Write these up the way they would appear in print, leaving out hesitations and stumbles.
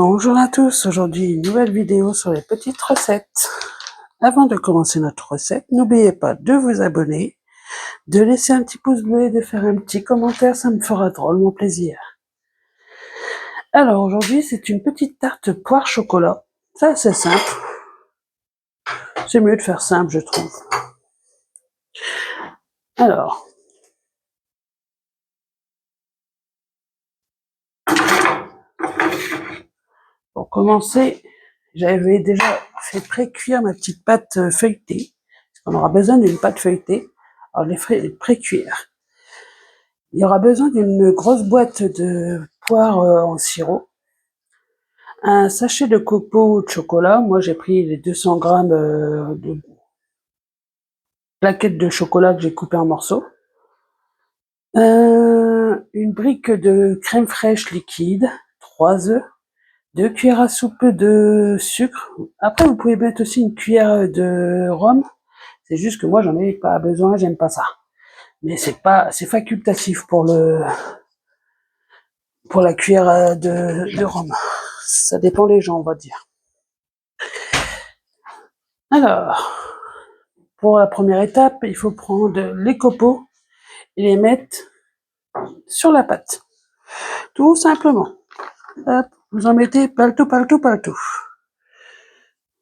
Bonjour à tous, aujourd'hui une nouvelle vidéo sur les petites recettes. Avant de commencer notre recette, n'oubliez pas de vous abonner, de laisser un petit pouce bleu et de faire un petit commentaire, ça me fera drôlement plaisir. Alors aujourd'hui c'est une petite tarte poire chocolat, ça c'est simple, c'est mieux de faire simple je trouve. Alors, pour commencer, j'avais déjà fait pré-cuire ma petite pâte feuilletée, parce qu'on aura besoin d'une pâte feuilletée, alors les pré-cuire. Il y aura besoin d'une grosse boîte de poire en sirop, un sachet de copeaux de chocolat, moi j'ai pris les 200 grammes de plaquettes de chocolat que j'ai coupé en morceaux, une brique de crème fraîche liquide, 3 œufs, 2 cuillères à soupe de sucre, après vous pouvez mettre aussi une cuillère de rhum, c'est juste que moi j'en ai pas besoin, j'aime pas ça, mais c'est facultatif pour la cuillère de rhum, ça dépend des gens on va dire. Alors, pour la première étape, il faut prendre les copeaux et les mettre sur la pâte. Tout simplement. Hop, vous en mettez partout.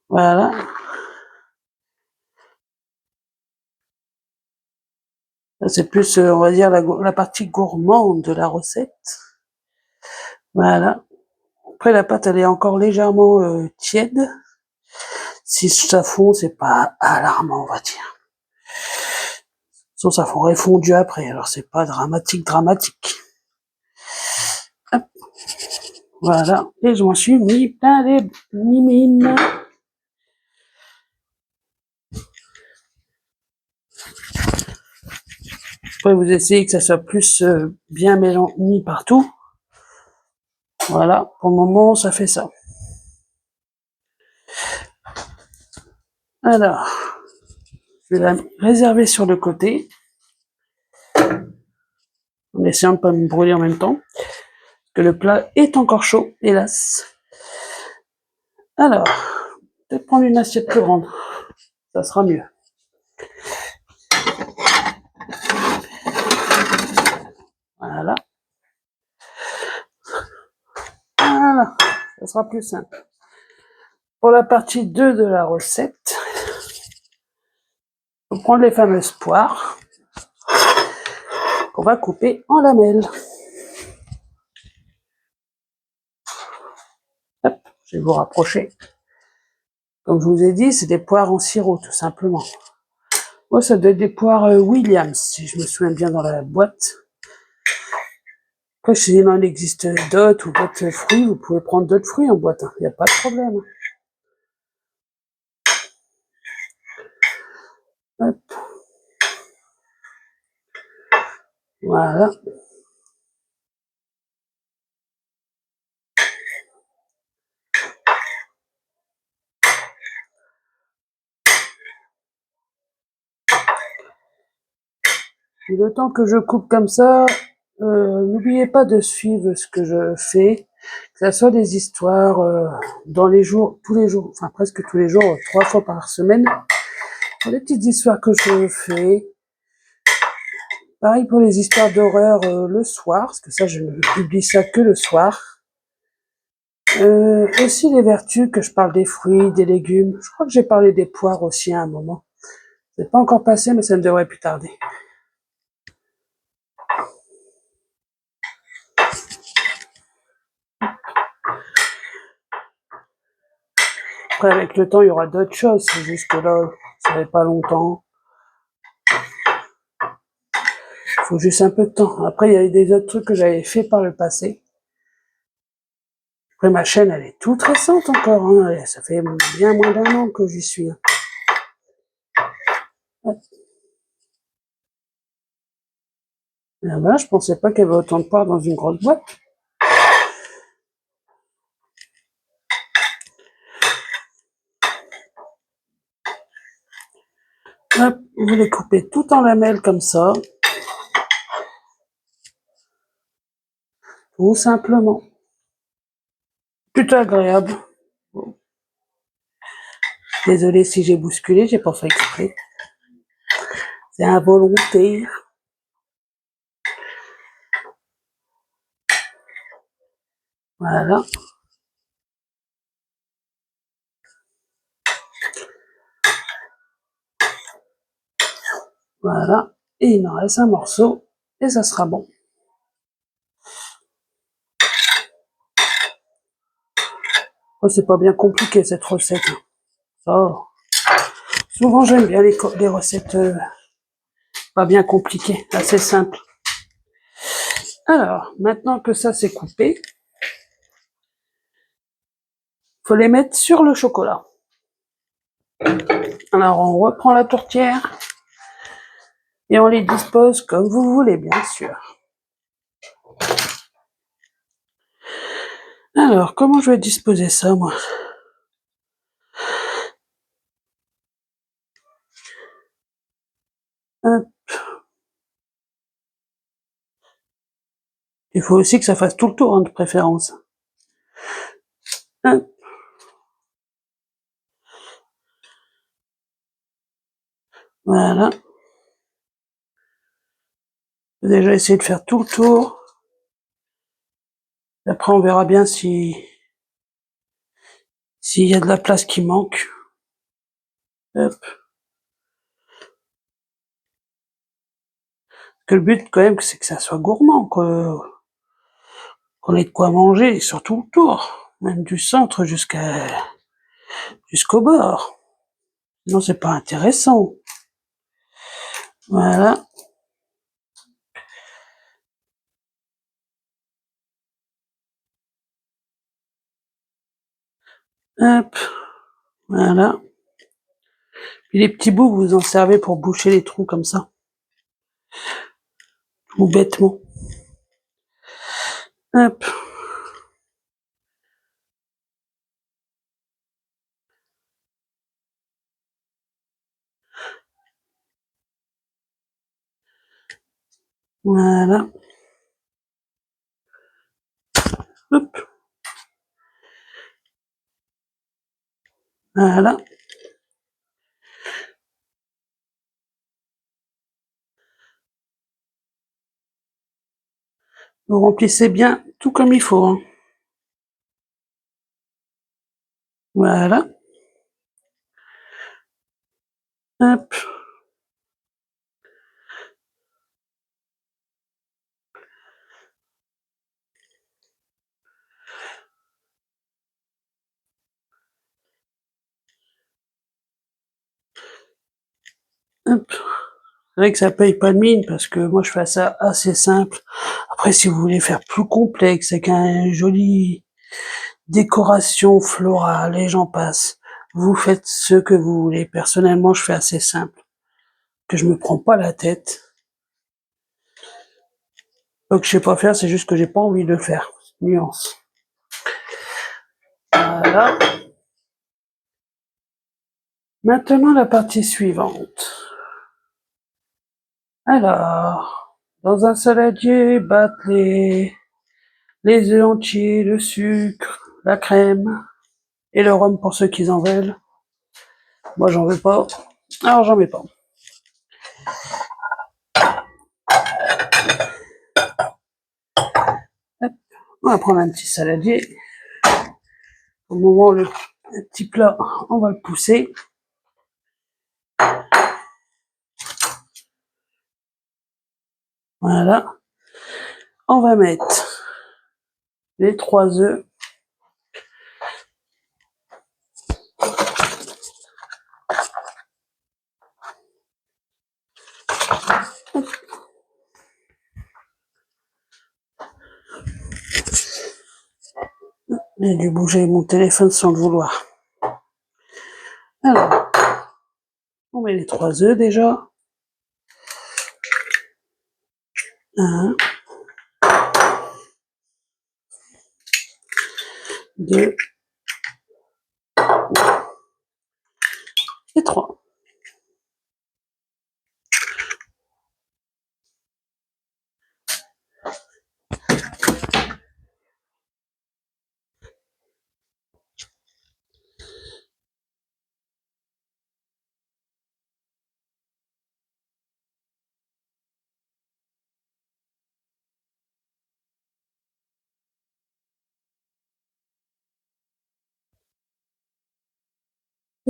Voilà. C'est plus, on va dire, la partie gourmande de la recette. Voilà. Après, la pâte, elle est encore légèrement tiède. Si ça fond, c'est pas alarmant, on va dire. Sinon, ça fondrait fondu après, alors c'est pas dramatique. Hop. Voilà. Et je m'en suis mis plein les mimines. Après, vous essayez que ça soit plus bien mis partout. Voilà, pour le moment, ça fait ça. Alors, je vais la réserver sur le côté, en essayant de ne pas me brûler en même temps, parce que le plat est encore chaud, hélas. Alors, peut-être prendre une assiette plus grande, ça sera mieux. Voilà. Voilà, ça sera plus simple. Pour la partie 2 de la recette, on prend les fameuses poires qu'on va couper en lamelles. Hop, je vais vous rapprocher. Comme je vous ai dit, c'est des poires en sirop, tout simplement. Moi, ça doit être des poires Williams, si je me souviens bien dans la boîte. Après, si il en existe d'autres ou d'autres fruits, vous pouvez prendre d'autres fruits en boîte, il n'y a pas de problème. Hop. Voilà. Et le temps que je coupe comme ça, n'oubliez pas de suivre ce que je fais, que ce soit des histoires dans les jours, tous les jours, enfin presque tous les jours, 3 fois par semaine. Pour les petites histoires que je fais. Pareil pour les histoires d'horreur le soir, parce que ça, je ne publie ça que le soir. Aussi les vertus, que je parle des fruits, des légumes. Je crois que j'ai parlé des poires aussi à un moment. C'est pas encore passé, mais ça ne devrait plus tarder. Après, avec le temps, il y aura d'autres choses. C'est juste que là, ça fait pas longtemps. Il faut juste un peu de temps. Après, il y a des autres trucs que j'avais fait par le passé. Après, ma chaîne, elle est toute récente encore. Hein. Ça fait bien moins d'1 an que j'y suis. Ouais. Et voilà, je pensais pas qu'il y avait autant de poires dans une grosse boîte. Hop, vous les coupez tout en lamelles comme ça. Tout simplement. plutôt agréable. Bon. Désolée si j'ai bousculé, j'ai pas fait exprès. C'est involontaire. Voilà. Voilà. Et il en reste un morceau. Et ça sera bon. Oh, c'est pas bien compliqué cette recette. Oh. Souvent j'aime bien les recettes pas bien compliquées, assez simples. Alors, maintenant que ça c'est coupé, faut les mettre sur le chocolat. Alors on reprend la tourtière et on les dispose comme vous voulez, bien sûr. Alors, comment je vais disposer ça, moi? Hop. Il faut aussi que ça fasse tout le tour, hein, de préférence. Hop. Voilà. Je vais déjà essayer de faire tout le tour. Après, on verra bien s'il y a de la place qui manque. Hop. Que le but, quand même, c'est que ça soit gourmand, qu'on ait de quoi manger sur tout le tour. Même du centre jusqu'au bord. Sinon, c'est pas intéressant. Voilà. Hop. Voilà. Puis les petits bouts, vous en servez pour boucher les trous comme ça. Ou bêtement. Hop. Voilà. Hop. Voilà. Vous remplissez bien tout comme il faut, hein. Voilà. Hop. Hop. C'est vrai que ça paye pas de mine parce que moi je fais ça assez simple. Après, si vous voulez faire plus complexe avec un joli décoration florale et j'en passe, vous faites ce que vous voulez. Personnellement, je fais assez simple, que je me prends pas la tête. Donc je sais pas faire, c'est juste que j'ai pas envie de le faire. Nuance. Voilà. Maintenant la partie suivante. Alors, dans un saladier, battre les œufs entiers, le sucre, la crème et le rhum pour ceux qui en veulent. Moi j'en veux pas, alors j'en mets pas. Hop. On va prendre un petit saladier. Au moment où le petit plat, on va le pousser. Voilà. On va mettre les 3 œufs. J'ai dû bouger mon téléphone sans le vouloir. Alors, on met les 3 œufs déjà. 1, 2 et 3.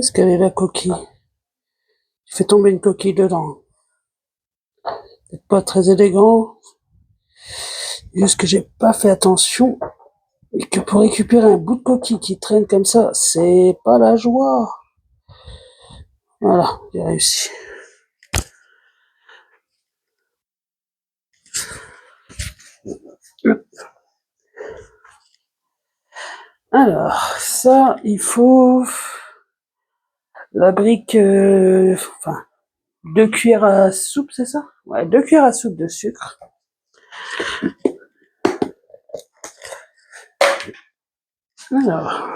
Est-ce qu'elle est la coquille? J'ai fait tomber une coquille dedans. C'est pas très élégant. Juste que j'ai pas fait attention. Et que pour récupérer un bout de coquille qui traîne comme ça, c'est pas la joie. Voilà, j'ai réussi. Alors, ça, il faut la brique, enfin, 2 cuillères à soupe, c'est ça? Ouais, 2 cuillères à soupe de sucre. Alors,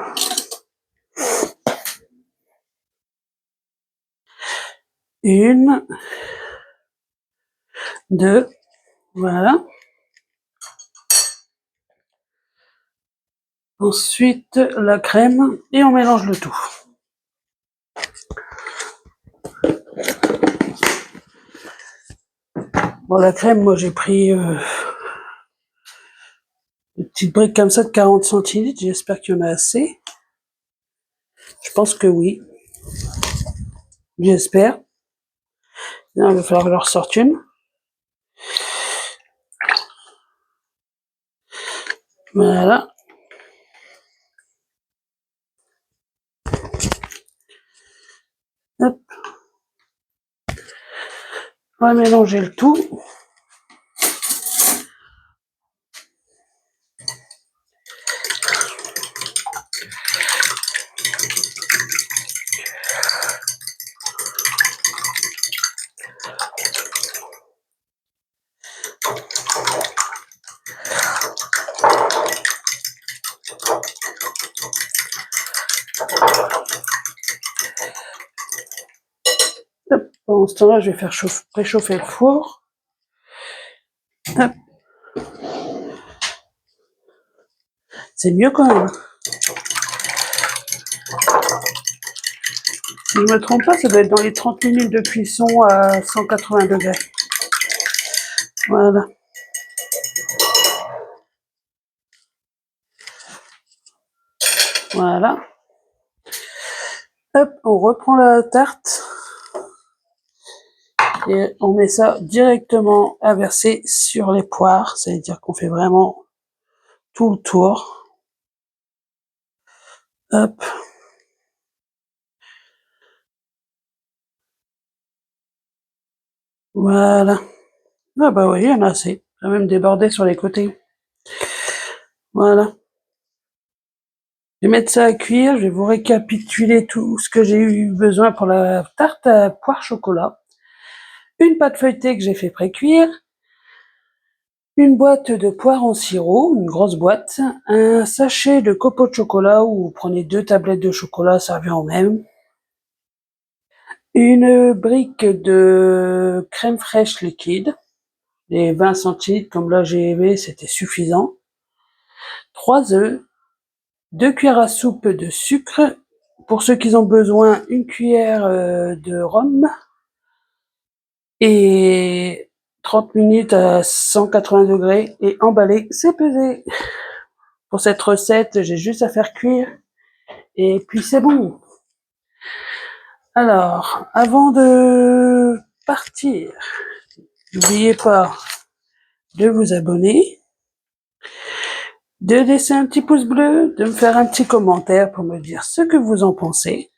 1, 2, voilà. Ensuite, la crème et on mélange le tout. Bon, la crème, moi j'ai pris une petite brique comme ça de 40 centilitres. J'espère qu'il y en a assez. Je pense que oui. J'espère. Là, il va falloir que je leur sorte une. Voilà. Hop. On va mélanger le tout. Hop. Pendant ce temps-là, je vais faire préchauffer le four. Hop. C'est mieux quand même. Si je me trompe pas, ça doit être dans les 30 minutes de cuisson à 180 degrés. Voilà. Voilà. Hop, on reprend la tarte. Et on met ça directement à verser sur les poires. Ça veut dire qu'on fait vraiment tout le tour. Hop. Voilà. Ah bah oui, il y en a assez. Ça a même débordé sur les côtés. Voilà. Je vais mettre ça à cuire. Je vais vous récapituler tout ce que j'ai eu besoin pour la tarte à poire chocolat. Une pâte feuilletée que j'ai fait pré-cuire. Une boîte de poire en sirop, une grosse boîte. Un sachet de copeaux de chocolat où vous prenez 2 tablettes de chocolat, ça revient au même. Une brique de crème fraîche liquide. Les 20 centilitres, comme là j'ai aimé, c'était suffisant. 3 œufs. 2 cuillères à soupe de sucre. Pour ceux qui ont besoin, 1 cuillère de rhum. Et 30 minutes à 180 degrés et emballé, c'est pesé. Pour cette recette, j'ai juste à faire cuire et puis c'est bon. Alors, avant de partir, n'oubliez pas de vous abonner, de laisser un petit pouce bleu, de me faire un petit commentaire pour me dire ce que vous en pensez,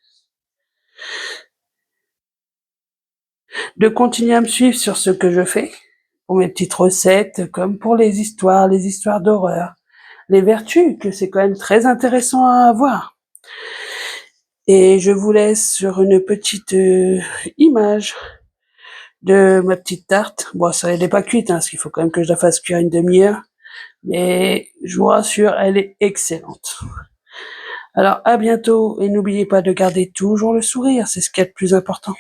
de continuer à me suivre sur ce que je fais, pour mes petites recettes, comme pour les histoires d'horreur, les vertus, que c'est quand même très intéressant à voir. Et je vous laisse sur une petite image de ma petite tarte. Bon, ça, elle n'est pas cuite, hein, parce qu'il faut quand même que je la fasse cuire une demi-heure. Mais je vous rassure, elle est excellente. Alors, à bientôt, et n'oubliez pas de garder toujours le sourire, c'est ce qui est le plus important.